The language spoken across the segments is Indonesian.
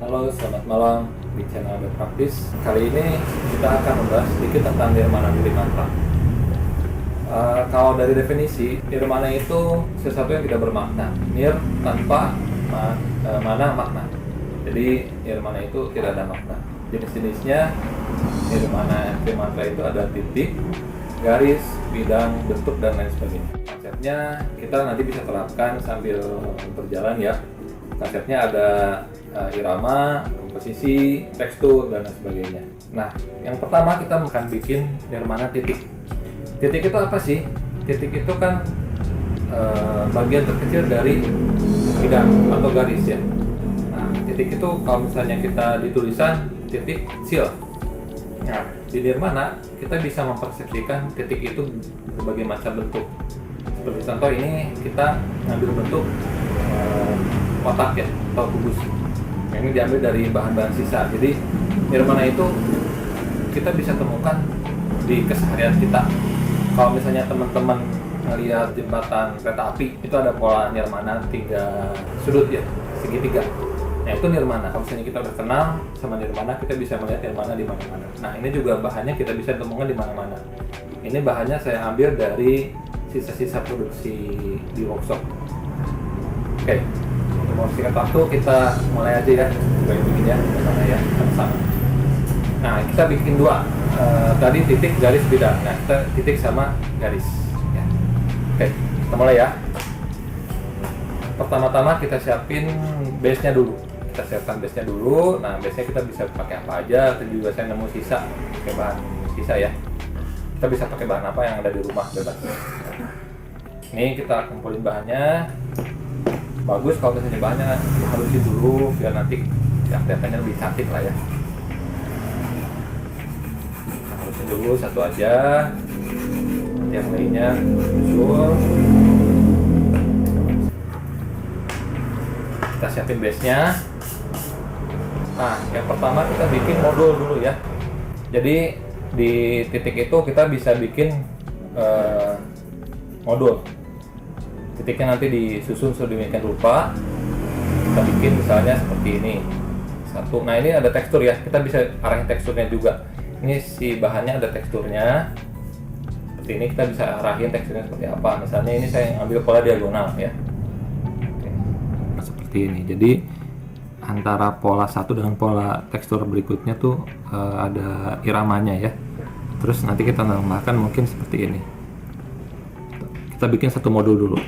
Halo, selamat malam di channel Web Praktis. Kali ini kita akan membahas sedikit tentang nirmana nirmana. Kalau dari definisi, nirmana itu sesuatu yang tidak bermakna. Nir tanpa mana makna. Jadi nirmana itu tidak ada makna. Jenis-jenisnya nirmana itu ada titik, garis, bidang, bentuk, dan lain sebagainya. Konsepnya kita nanti bisa terapkan sambil berjalan ya. Konsepnya ada irama, komposisi, tekstur, dan lain sebagainya. Nah, yang pertama kita akan bikin nirmana titik. Titik itu apa sih? Titik itu kan bagian terkecil dari bidang atau garis ya. Nah, titik itu kalau misalnya kita di tulisan titik kecil. Nah, di nirmana kita bisa mempersepsikan titik itu berbagai macam bentuk. Seperti contoh ini kita ngambil bentuk kotak ya atau kubus. Ini diambil dari bahan-bahan sisa. Jadi nirmana itu kita bisa temukan di keseharian kita. Kalau misalnya teman-teman melihat jembatan kereta api, itu ada pola nirmana 3 sudut ya, segitiga. Nah itu nirmana. Kalau misalnya kita udah kenal sama nirmana, kita bisa melihat nirmana di mana-mana. Nah ini juga bahannya kita bisa temukan di mana-mana. Ini bahannya saya ambil dari sisa-sisa produksi di workshop. Oke. Mau singkat waktu kita mulai aja ya, coba bikin ya, mana ya, sama-sama. Nah kita bikin dua, tadi titik, garis, bidang. Nah kita titik sama garis. Ya. Oke, kita mulai ya. Pertama-tama kita siapin base-nya dulu. Kita siapkan base-nya dulu. Nah base-nya kita bisa pakai apa aja. Atau juga saya nemu sisa, pakai bahan sisa ya. Kita bisa pakai bahan apa yang ada di rumah bebas. Ini kita kumpulin bahannya. Bagus kalau misalnya bahannya dihalusin dulu biar nanti ya kelihatannya lebih cantik lah ya. Halusin dulu satu aja, nanti yang lainnya susul. Kita siapin base-nya. Nah yang pertama kita bikin modul dulu ya. Jadi di titik itu kita bisa bikin modul. Titiknya nanti disusun sedemikian rupa. Kita bikin misalnya seperti ini satu. Nah ini ada tekstur ya, kita bisa arahin teksturnya juga. Ini si bahannya ada teksturnya seperti ini, kita bisa arahin teksturnya seperti apa. Misalnya ini saya ambil pola diagonal ya. Oke. Seperti ini. Jadi antara pola satu dengan pola tekstur berikutnya tuh ada iramanya ya. Terus nanti kita tambahkan mungkin seperti ini. Kita bikin satu modul dulu.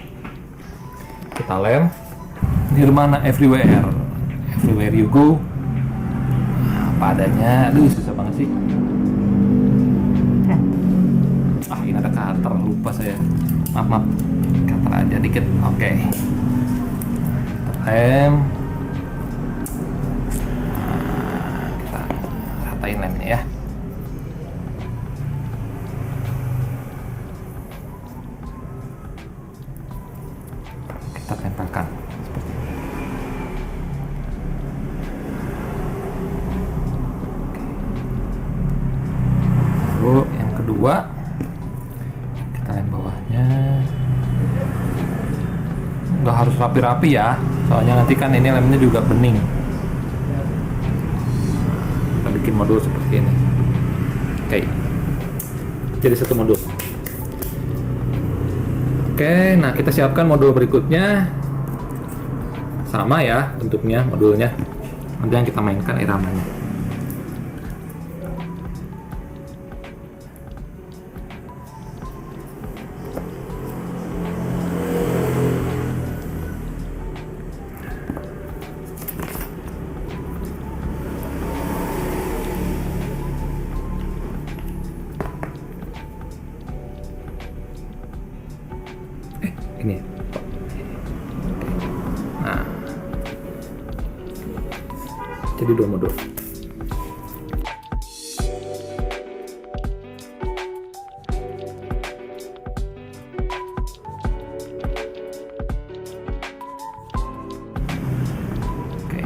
Kita lem nirmana everywhere you go. Nah, apa adanya. Aduh susah banget sih. Ini ada cutter, lupa saya. Maaf cutter aja dikit. Oke. Lem. Nah, kita ratain lemnya ya. Kita tempelkan seperti ini. Lalu yang kedua kita lem bawahnya. Nggak harus rapi-rapi ya, soalnya nanti kan ini lemnya juga bening. Kita bikin modul seperti ini. Oke, jadi satu modul. Oke, nah kita siapkan modul berikutnya. Sama ya bentuknya modulnya. Nanti yang kita mainkan iramanya. Ini. Nah, jadi dua modul. Oke.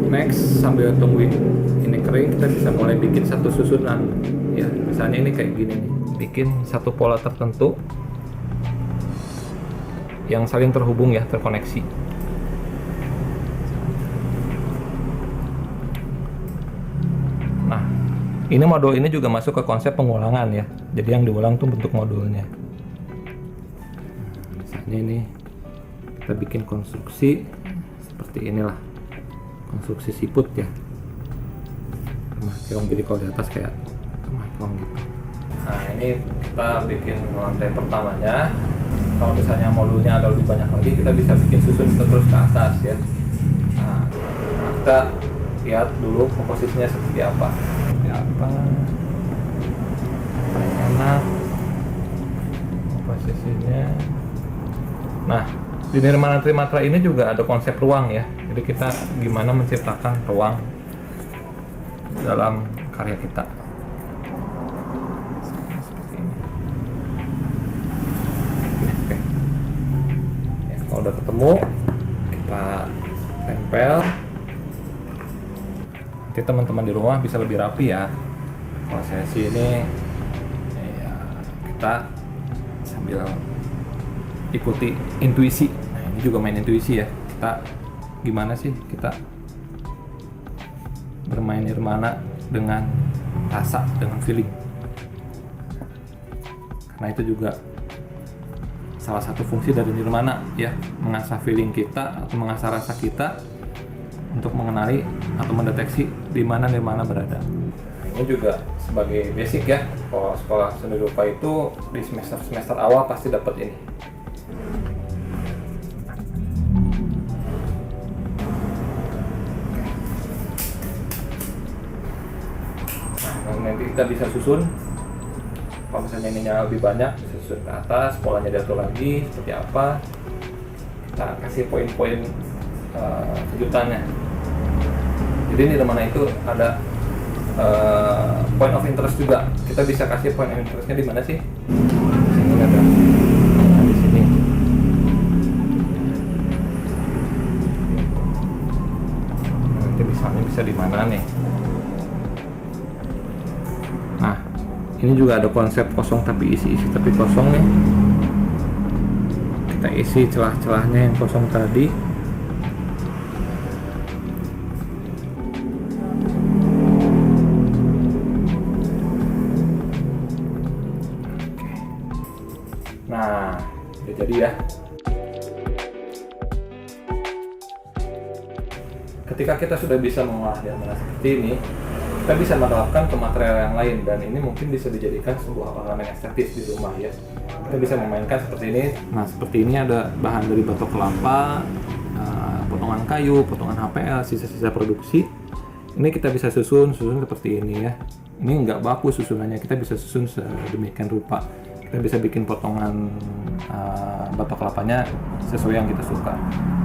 Next, sambil tungguin ini kering, kita bisa mulai bikin satu susunan. Ya, misalnya ini kayak gini nih. Bikin satu pola tertentu yang saling terhubung ya, terkoneksi. Ini modul ini juga masuk ke konsep pengulangan ya. Jadi yang diulang tuh bentuk modulnya. Misalnya ini kita bikin konstruksi seperti inilah, konstruksi siput ya. Jadi kalau di atas kayak gitu. Nah ini kita bikin lantai pertamanya. Kalau misalnya modulnya ada lebih banyak lagi, kita bisa bikin susun terus ke atas ya. Nah, kita lihat dulu komposisinya seperti apa. Paling enak komposisinya. Nah, di Nirmana Trimatra ini juga ada konsep ruang ya. Jadi kita gimana menciptakan ruang dalam karya kita. Seperti ini. Oke. Ya, kalau udah ketemu, kita tempel. Nanti teman-teman di rumah bisa lebih rapi ya. Kalau saya sih ini ya, kita sambil ikuti intuisi. Nah ini juga main intuisi ya. Kita gimana sih kita bermain nirmana dengan rasa, dengan feeling. Karena itu juga salah satu fungsi dari nirmana ya, mengasah feeling kita atau mengasah rasa kita untuk mengenali atau mendeteksi di mana nirmana berada. Ini juga sebagai basic ya. Kalau sekolah seni rupa itu di semester awal pasti dapat ini. Nah, nanti kita bisa susun. Kalau misalnya ininya lebih banyak, bisa susun ke atas, polanya diatur lagi seperti apa. Kita kasih poin-poin kejutannya. Jadi nirmana itu ada point of interest juga. Kita bisa kasih point of interestnya di mana sih? Di sini ada. Nah, di sini. Nanti misalnya bisa di mana nih? Nah, ini juga ada konsep kosong tapi isi tapi kosong nih. Kita isi celah-celahnya yang kosong tadi. Nah, udah jadi ya. Ketika kita sudah bisa mengolah nirmana seperti ini, kita bisa menerapkan ke material yang lain, dan ini mungkin bisa dijadikan sebuah ornamen estetis di rumah ya. Kita bisa memainkan seperti ini. Nah, seperti ini ada bahan dari batok kelapa, potongan kayu, potongan HPL, sisa-sisa produksi. Ini kita bisa susun seperti ini ya. Ini nggak baku susunannya, kita bisa susun sedemikian rupa. Kita bisa bikin potongan batok kelapanya sesuai yang kita suka.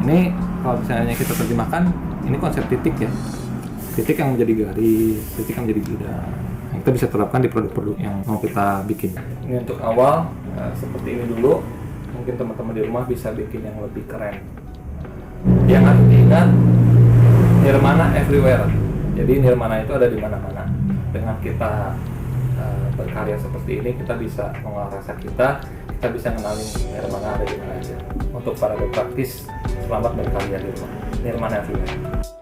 Ini kalau misalnya kita terjemahkan, ini konsep titik ya. Titik yang menjadi garis, titik yang menjadi bidang. Nah, kita bisa terapkan di produk-produk yang mau kita bikin. Ini untuk awal, seperti ini dulu. Mungkin teman-teman di rumah bisa bikin yang lebih keren. Yang harus diingat, nirmana everywhere. Jadi nirmana itu ada di mana-mana. Dengan kita berkarya seperti ini, kita bisa mengolah rasa kita bisa kenalin nirmana ada di mana aja. Untuk para praktis, selamat berkarya di rumah. Nirmana everywhere.